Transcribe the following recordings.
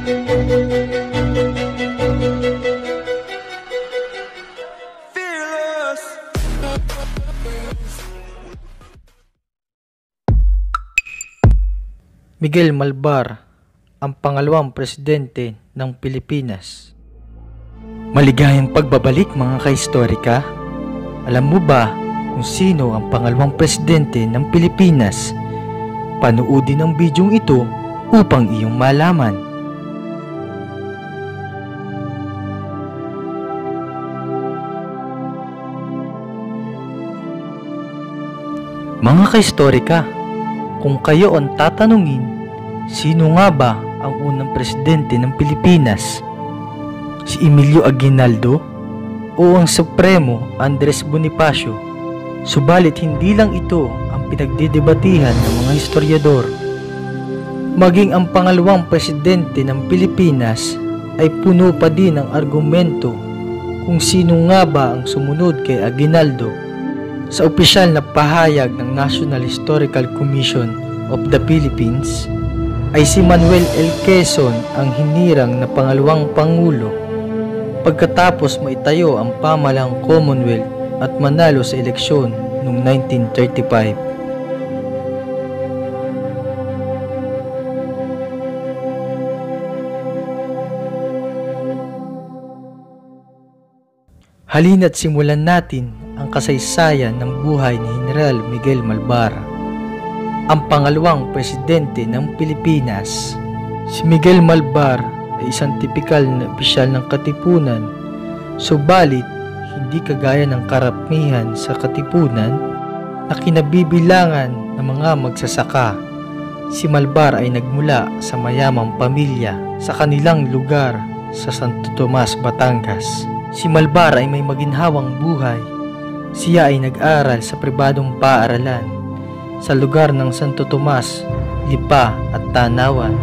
Miguel Malvar, ang pangalawang presidente ng Pilipinas. Maligayang pagbabalik mga kahistorika. Alam mo ba kung sino ang pangalawang presidente ng Pilipinas? Panoodin ang bidyong ito upang iyong malaman. Mga kahistorika, kung kayo ang tatanungin, sino nga ba ang unang presidente ng Pilipinas? Si Emilio Aguinaldo o ang Supremo Andres Bonifacio? Subalit hindi lang ito ang pinagdidebatihan ng mga historiador. Maging ang pangalawang presidente ng Pilipinas ay puno pa din ng argumento kung sino nga ba ang sumunod kay Aguinaldo. Sa opisyal na pahayag ng National Historical Commission of the Philippines ay si Manuel L. Quezon ang hinirang na pangalawang pangulo pagkatapos maitayo ang pamahalang Commonwealth at manalo sa eleksyon noong 1935. Halina't simulan natin ang kasaysayan ng buhay ni General Miguel Malvar, ang pangalawang presidente ng Pilipinas. Si Miguel Malvar ay isang tipikal na opisyal ng katipunan, subalit hindi kagaya ng karamihan sa katipunan na kinabibilangan ng mga magsasaka. Si Malvar ay nagmula sa mayamang pamilya sa kanilang lugar sa Santo Tomas, Batangas. Si Malvar ay may maginhawang buhay. Siya ay nag-aral sa pribadong paaralan sa lugar ng Santo Tomas, Lipa at Tanawan.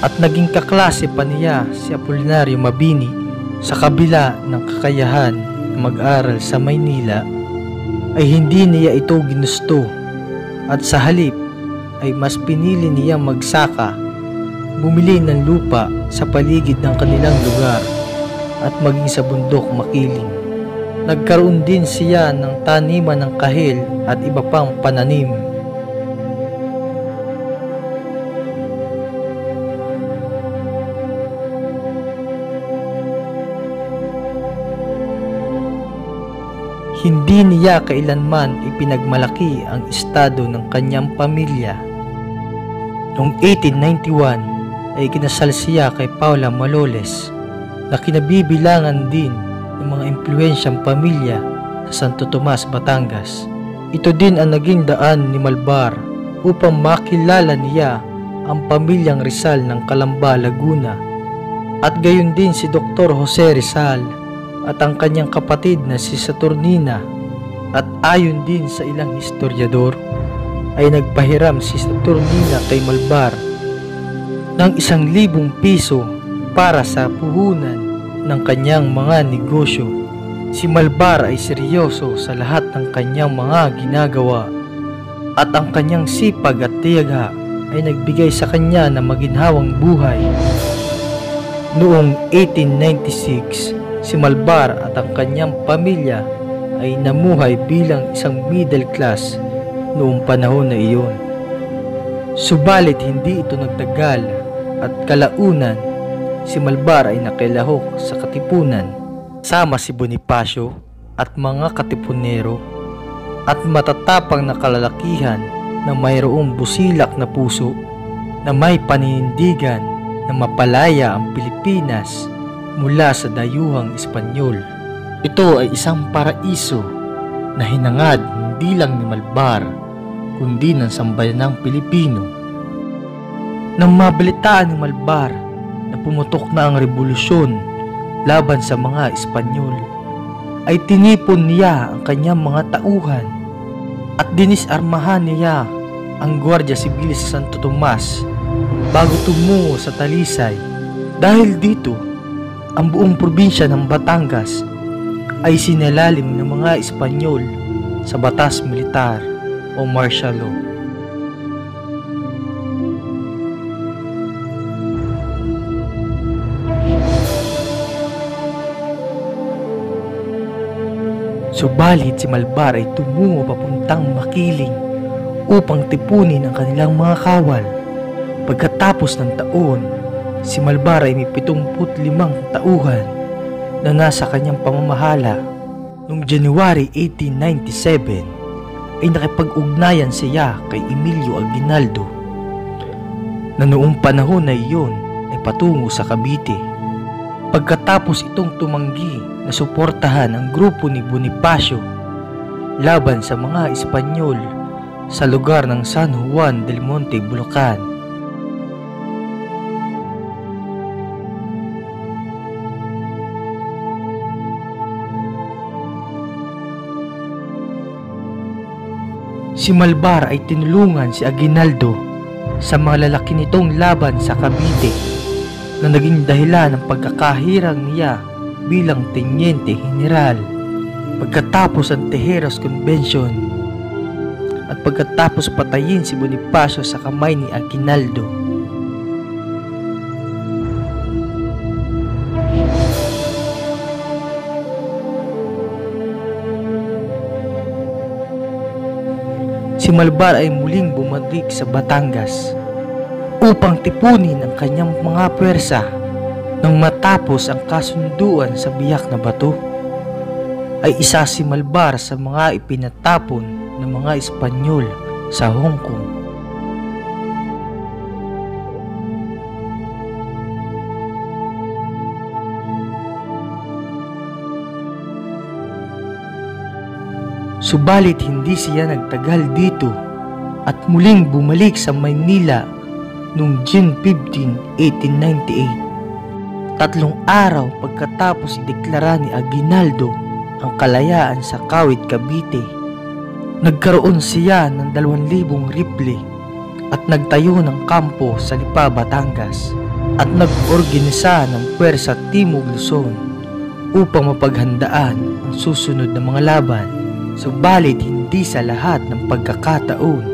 At naging kaklase pa niya si Apolinario Mabini. Sa kabila ng kakayahan na mag-aral sa Maynila, ay hindi niya ito ginusto at sa halip ay mas pinili niyang magsaka, bumili ng lupa sa paligid ng kanilang lugar at maging sa bundok makiling. Nagkaroon din siya ng taniman ng kahil at iba pang pananim. Hindi niya kailanman ipinagmalaki ang estado ng kanyang pamilya. Noong 1891 ay kinasal siya kay Paula Maloles na kinabibilangan din ng mga impluwensyang pamilya sa Santo Tomas, Batangas. Ito din ang naging daan ni Malvar upang makilala niya ang pamilyang Rizal ng Calamba, Laguna, at gayon din si Dr. Jose Rizal at ang kanyang kapatid na si Saturnina. At ayon din sa ilang historiador ay nagpahiram si Saturnina kay Malvar ng 1,000 piso para sa puhunan ng kanyang mga negosyo. Si Malvar ay seryoso sa lahat ng kanyang mga ginagawa at ang kanyang sipag at tiyaga ay nagbigay sa kanya ng maginhawang buhay. Noong 1896, si Malvar at ang kanyang pamilya ay namuhay bilang isang middle class noong panahon na iyon. Subalit hindi ito nagtagal at kalaunan si Malvar ay nakilahok sa katipunan sama si Bonifacio at mga katipunero at matatapang na kalalakihan na mayroong busilak na puso na may paninindigan na mapalaya ang Pilipinas mula sa dayuhang Espanyol. Ito ay isang paraiso na hinangad hindi lang ni Malvar kundi ng sambayanang Pilipino. Nang mabalitaan ni Malvar na pumutok na ang revolusyon laban sa mga Espanyol, ay tinipon niya ang kanyang mga tauhan at dinisarmahan niya ang Guardia Civil sa Santo Tomas bago tumungo sa Talisay. Dahil dito, ang buong probinsya ng Batangas ay sinalalim ng mga Espanyol sa batas militar o martial law. Subalit si Malbar ay tumungo papuntang Makiling upang tipunin ang kanilang mga kawal. Pagkatapos ng taon, si Malbar ay may 75 tauhan na nasa kanyang pamamahala. Noong January 1897 ay nakipag-ugnayan siya kay Emilio Aguinaldo na noong panahon na iyon ay patungo sa Cavite. Pagkatapos itong tumanggi na suportahan ang grupo ni Bonifacio laban sa mga Espanyol sa lugar ng San Juan del Monte, Bulacan. Si Malbar ay tinulungan si Aguinaldo sa mga lalaki nitong laban sa Cavite na naging dahilan ng pagkakahirang niya bilang Teniente General. Pagkatapos ang Tejeros Convention at pagkatapos patayin si Bonifacio sa kamay ni Aguinaldo, si Malbar ay muling bumalik sa Batangas upang tipunin ang kanyang mga pwersa. Nang matapos ang kasunduan sa Biak na Bato, ay isa si Malbar sa mga ipinatapon ng mga Espanyol sa Hong Kong. Subalit hindi siya nagtagal dito at muling bumalik sa Maynila noong June 15, 1898. 3 araw pagkatapos ideklara ni Aguinaldo ang kalayaan sa Kawit, Cavite. Nagkaroon siya ng 2,000 rifle at nagtayo ng kampo sa Lipa, Batangas at nag-organisa ng Pwersa Timog Luzon upang mapaghandaan ang susunod na mga laban. Subalit hindi sa lahat ng pagkakataon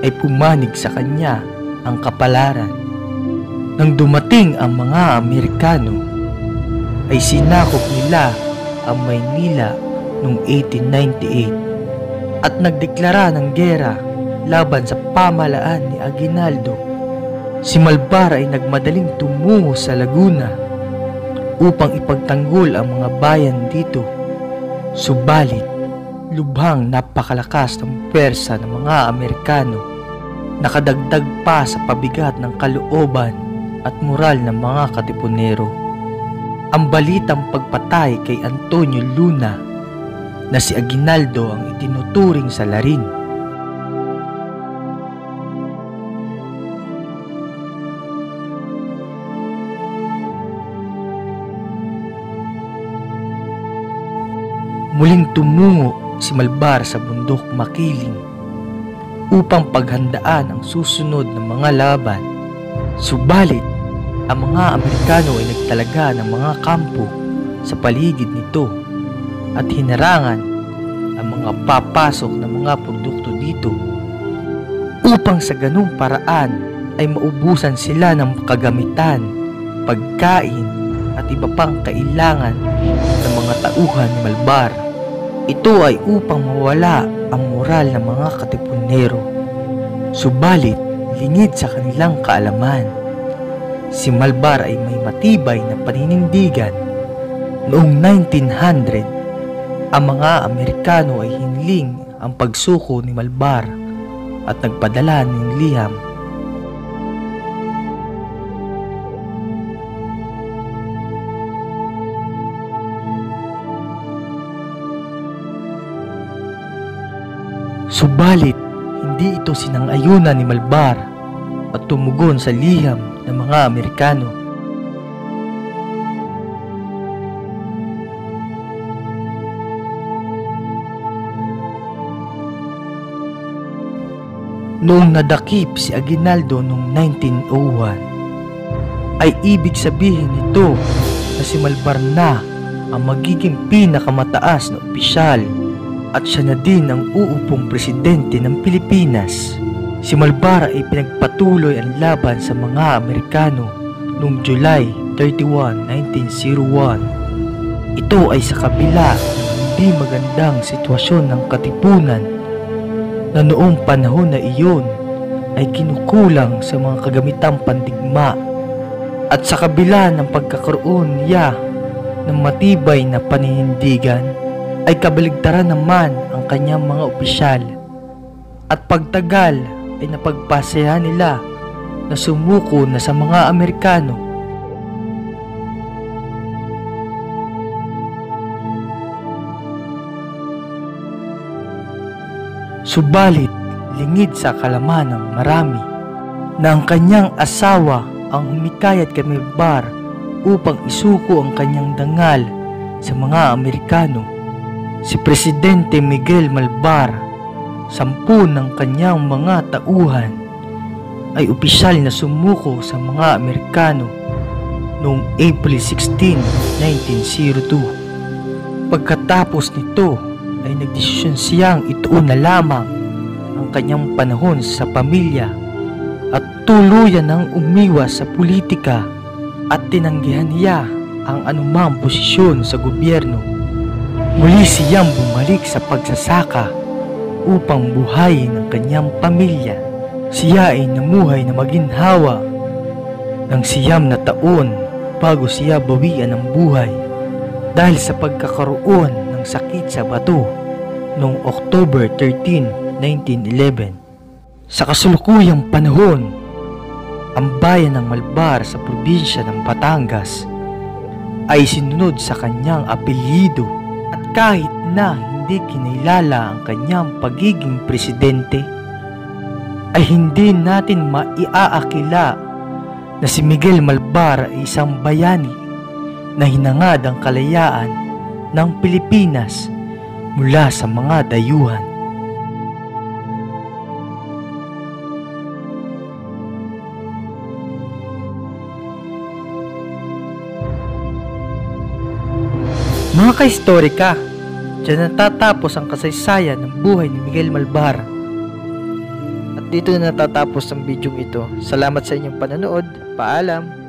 ay pumanig sa kanya ang kapalaran. Nang dumating ang mga Amerikano, ay sinakop nila ang Maynila noong 1898 at nagdeklara ng giyera laban sa pamahalaan ni Aguinaldo. Si Malbar ay nagmadaling tumungo sa Laguna upang ipagtanggol ang mga bayan dito. Subalit, lubhang napakalakas ng pwersa ng mga Amerikano, nakadagdag pa sa pabigat ng kalooban at moral ng mga katipunero. Ang balitang pagpatay kay Antonio Luna na si Aguinaldo ang itinuturing sa larin. Muling tumungo si Malbar sa bundok Makiling upang paghandaan ang susunod na mga laban. Subalit, ang mga Amerikano ay nagtalaga ng mga kampo sa paligid nito at hinarangan ang mga papasok na mga produkto dito upang sa ganung paraan ay maubusan sila ng kagamitan, pagkain at iba pang kailangan ng mga tauhan ni Malbar. Ito ay upang mawala ang moral ng mga katipunero. Subalit, lingid sa kanilang kaalaman, si Malbar ay may matibay na paninindigan. Noong 1900, ang mga Amerikano ay hinling ang pagsuko ni Malbar at nagpadala ng liham. Subalit, hindi ito sinang-ayunan ni Malbar at tumugon sa liham ng mga Amerikano. Noong nadakip si Aguinaldo noong 1901, ay ibig sabihin nito na si Malbar na ang magiging pinakamataas na opisyal at siya na din ang uupong presidente ng Pilipinas. Si Malbar ay pinagpatuloy ang laban sa mga Amerikano noong July 31, 1901. Ito ay sa kabila ng hindi magandang sitwasyon ng katipunan na noong panahon na iyon ay kinukulang sa mga kagamitang pandigma, at sa kabila ng pagkakaroon niya ng matibay na paninindigan ay kabaligtaran naman ang kanyang mga opisyal, at pagtagal ay napagpasayahan nila na sumuko na sa mga Amerikano. Subalit, lingid sa kalaman ng marami na ang kanyang asawa ang humikayat kay Malvar upang isuko ang kanyang dangal sa mga Amerikano. Si Presidente Miguel Malvar, 10 ng kanyang mga tauhan, ay opisyal na sumuko sa mga Amerikano noong April 16, 1902. Pagkatapos nito ay nagdesisyon siyang ituon na lamang ang kanyang panahon sa pamilya at tuluyan ng umiwas sa politika, at tinanggihan niya ang anumang posisyon sa gobyerno. Muli siyang bumalik sa pagsasaka upang buhayin ang kanyang pamilya. Siya ay namuhay na maginhawa ng 9 na taon bago siya bawian ng buhay dahil sa pagkakaroon ng sakit sa bato noong October 13, 1911. Sa kasulukuyang panahon, ang bayan ng Malvar sa probinsya ng Batangas ay sinunod sa kanyang apelyido, at kahit na hindi kinilala ang kanyang pagiging presidente, ay hindi natin maiaakila na si Miguel Malvar ay isang bayani na hinangad ang kalayaan ng Pilipinas mula sa mga dayuhan. Mga kahistorika, diyan natatapos ang kasaysayan ng buhay ni Miguel Malvar. At dito na natatapos ang video ito. Salamat sa inyong panonood. Paalam!